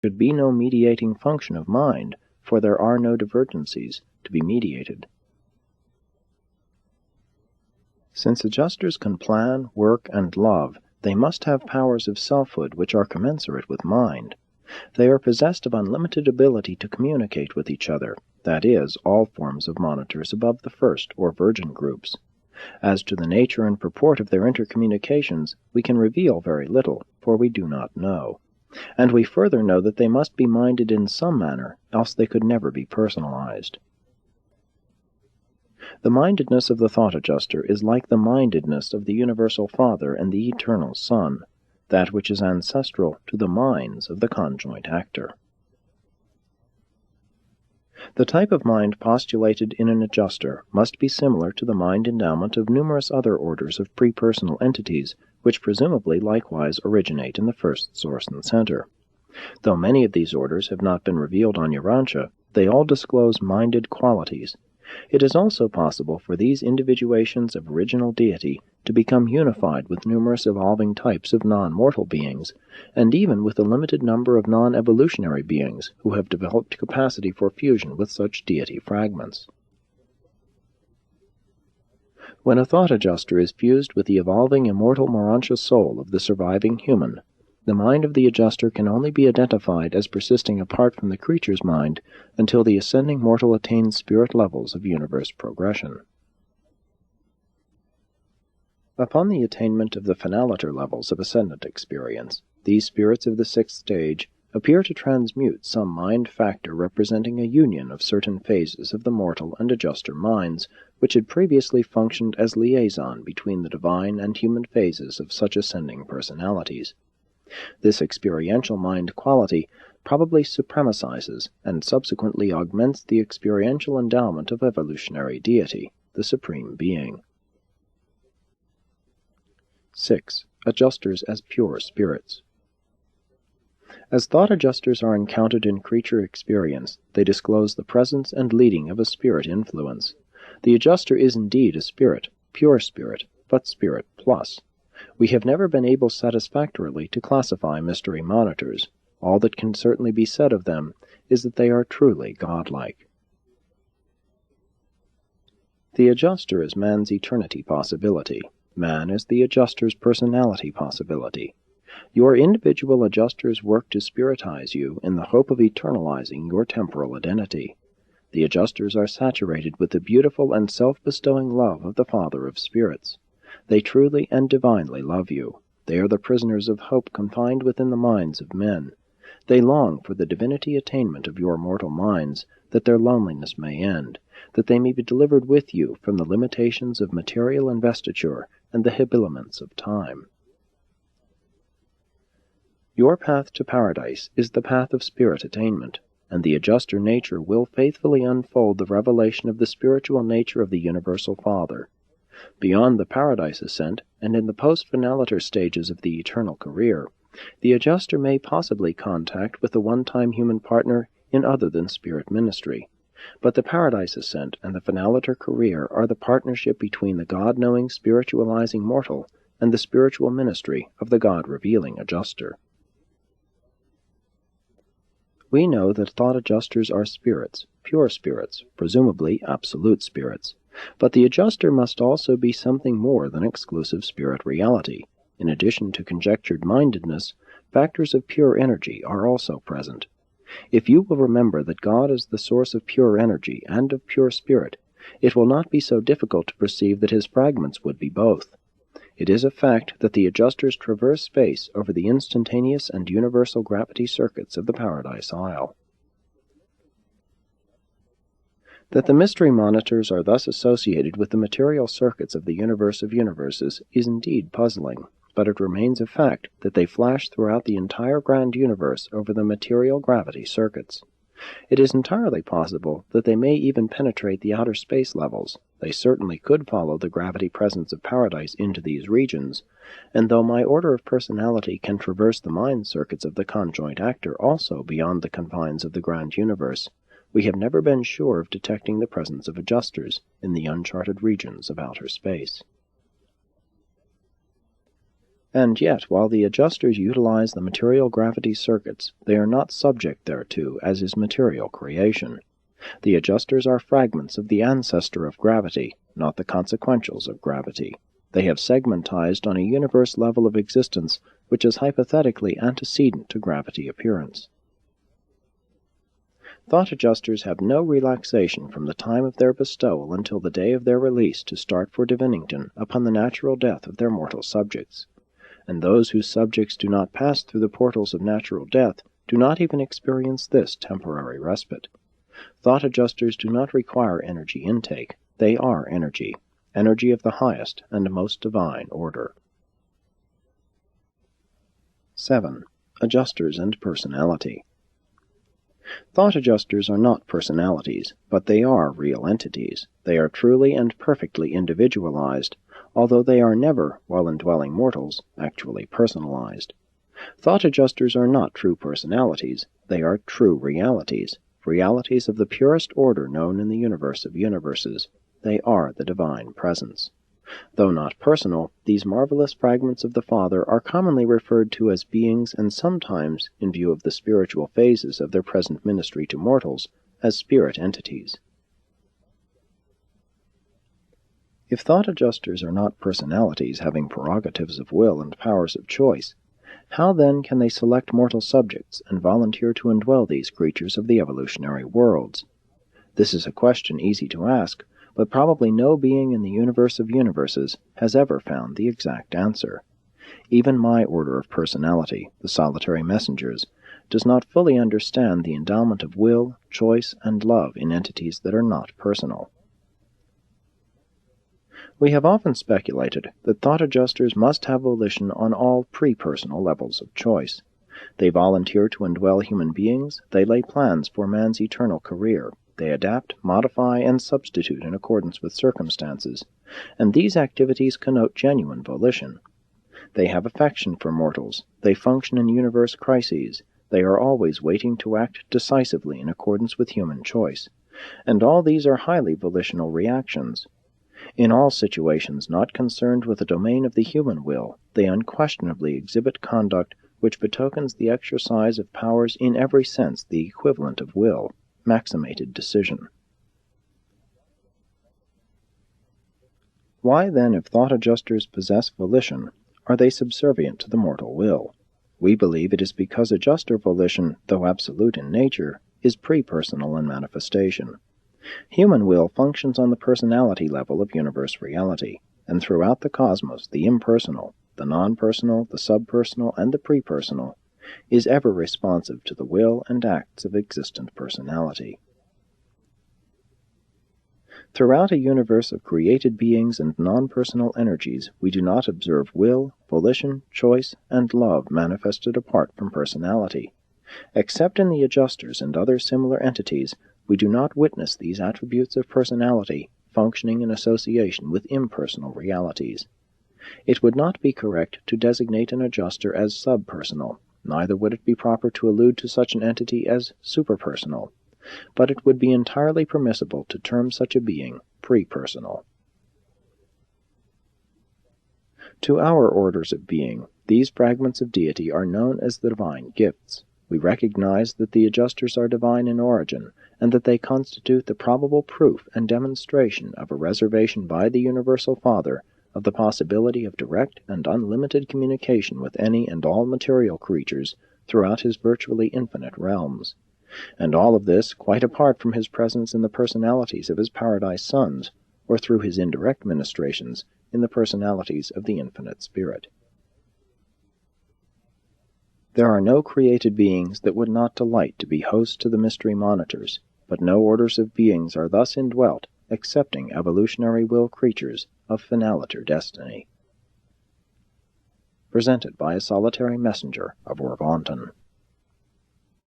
should be no mediating function of mind, for there are no divergencies to be mediated. Since adjusters can plan, work, and love, they must have powers of selfhood which are commensurate with mind. They are possessed of unlimited ability to communicate with each other, that is, all forms of monitors above the first or virgin groups. As to the nature and purport of their intercommunications, we can reveal very little, for we do not know. And we further know that they must be minded in some manner, else they could never be personalized. The mindedness of the thought adjuster is like the mindedness of the Universal Father and the Eternal Son, that which is ancestral to the minds of the conjoint actor. The type of mind postulated in an adjuster must be similar to the mind endowment of numerous other orders of prepersonal entities, which presumably likewise originate in the first source and center. Though many of these orders have not been revealed on Urantia, they all disclose minded qualities. It is also possible for these individuations of original deity to become unified with numerous evolving types of non-mortal beings, and even with a limited number of non-evolutionary beings who have developed capacity for fusion with such deity fragments. When a thought adjuster is fused with the evolving immortal Morontia soul of the surviving human, the mind of the adjuster can only be identified as persisting apart from the creature's mind until the ascending mortal attains spirit levels of universe progression. Upon the attainment of the finaliter levels of ascendant experience, these spirits of the sixth stage appear to transmute some mind factor representing a union of certain phases of the mortal and adjuster minds, which had previously functioned as liaison between the divine and human phases of such ascending personalities. This experiential mind quality probably supremacizes and subsequently augments the experiential endowment of evolutionary deity, the Supreme Being. 6. Adjusters as pure spirits. As thought adjusters are encountered in creature experience, they disclose the presence and leading of a spirit influence. The adjuster is indeed a spirit, pure spirit, but spirit plus. We have never been able satisfactorily to classify mystery monitors. All that can certainly be said of them is that they are truly godlike. The adjuster is man's eternity possibility. Man is the adjuster's personality possibility. Your individual adjusters work to spiritize you in the hope of eternalizing your temporal identity. The adjusters are saturated with the beautiful and self-bestowing love of the Father of Spirits. They truly and divinely love you. They are the prisoners of hope confined within the minds of men. They long for the divinity attainment of your mortal minds, that their loneliness may end, that they may be delivered with you from the limitations of material investiture and the habiliments of time. Your path to paradise is the path of spirit attainment, and the adjuster nature will faithfully unfold the revelation of the spiritual nature of the Universal Father. Beyond the paradise ascent, and in the post-finaliter stages of the eternal career, the adjuster may possibly contact with a one-time human partner in other than spirit ministry. But the paradise ascent and the finaliter career are the partnership between the God-knowing spiritualizing mortal and the spiritual ministry of the God-revealing adjuster. We know that thought adjusters are spirits, pure spirits, presumably absolute spirits. But the adjuster must also be something more than exclusive spirit reality. In addition to conjectured mindedness, factors of pure energy are also present. If you will remember that God is the source of pure energy and of pure spirit, it will not be so difficult to perceive that his fragments would be both. It is a fact that the adjusters traverse space over the instantaneous and universal gravity circuits of the Paradise Isle. That the mystery monitors are thus associated with the material circuits of the universe of universes is indeed puzzling, but it remains a fact that they flash throughout the entire grand universe over the material gravity circuits. It is entirely possible that they may even penetrate the outer space levels. They certainly could follow the gravity presence of paradise into these regions, and though my order of personality can traverse the mind circuits of the conjoint actor also beyond the confines of the grand universe, we have never been sure of detecting the presence of adjusters in the uncharted regions of outer space. And yet, while the adjusters utilize the material gravity circuits, they are not subject thereto, as is material creation. The adjusters are fragments of the ancestor of gravity, not the consequentials of gravity. They have segmentized on a universe level of existence which is hypothetically antecedent to gravity appearance. Thought adjusters have no relaxation from the time of their bestowal until the day of their release to start for Divinington upon the natural death of their mortal subjects. And those whose subjects do not pass through the portals of natural death do not even experience this temporary respite. Thought adjusters do not require energy intake. They are energy, energy of the highest and most divine order. 7. Adjusters and personality. Thought adjusters are not personalities, but they are real entities. They are truly and perfectly individualized, although they are never, while indwelling mortals, actually personalized. Thought adjusters are not true personalities. They are true realities, realities of the purest order known in the universe of universes. They are the divine presence. Though not personal, these marvelous fragments of the Father are commonly referred to as beings, and sometimes, in view of the spiritual phases of their present ministry to mortals, as spirit entities. If thought adjusters are not personalities having prerogatives of will and powers of choice, how then can they select mortal subjects and volunteer to indwell these creatures of the evolutionary worlds? This is a question easy to ask, but probably no being in the universe of universes has ever found the exact answer. Even my order of personality, the solitary messengers, does not fully understand the endowment of will, choice, and love in entities that are not personal. We have often speculated that thought adjusters must have volition on all pre-personal levels of choice. They volunteer to indwell human beings, they lay plans for man's eternal career, they adapt, modify, and substitute in accordance with circumstances, and these activities connote genuine volition. They have affection for mortals, they function in universe crises, they are always waiting to act decisively in accordance with human choice, and all these are highly volitional reactions. In all situations not concerned with the domain of the human will, they unquestionably exhibit conduct which betokens the exercise of powers in every sense the equivalent of will, maximated decision. Why then, if thought adjusters possess volition, are they subservient to the mortal will? We believe it is because adjuster volition, though absolute in nature, is pre-personal in manifestation. Human will functions on the personality level of universe reality, and throughout the cosmos the impersonal, the non-personal, the subpersonal, and the pre-personal, is ever responsive to the will and acts of existent personality. Throughout a universe of created beings and non-personal energies, we do not observe will, volition, choice, and love manifested apart from personality. Except in the adjusters and other similar entities, we do not witness these attributes of personality functioning in association with impersonal realities. It would not be correct to designate an adjuster as subpersonal, neither would it be proper to allude to such an entity as superpersonal, but it would be entirely permissible to term such a being prepersonal. To our orders of being, these fragments of deity are known as the divine gifts. We recognize that the adjusters are divine in origin, and that they constitute the probable proof and demonstration of a reservation by the Universal Father of the possibility of direct and unlimited communication with any and all material creatures throughout his virtually infinite realms. And all of this quite apart from his presence in the personalities of his paradise sons, or through his indirect ministrations in the personalities of the infinite Spirit. There are no created beings that would not delight to be hosts to the mystery monitors, but no orders of beings are thus indwelt, excepting evolutionary will creatures of finaliter destiny. Presented by a solitary messenger of Orvonton.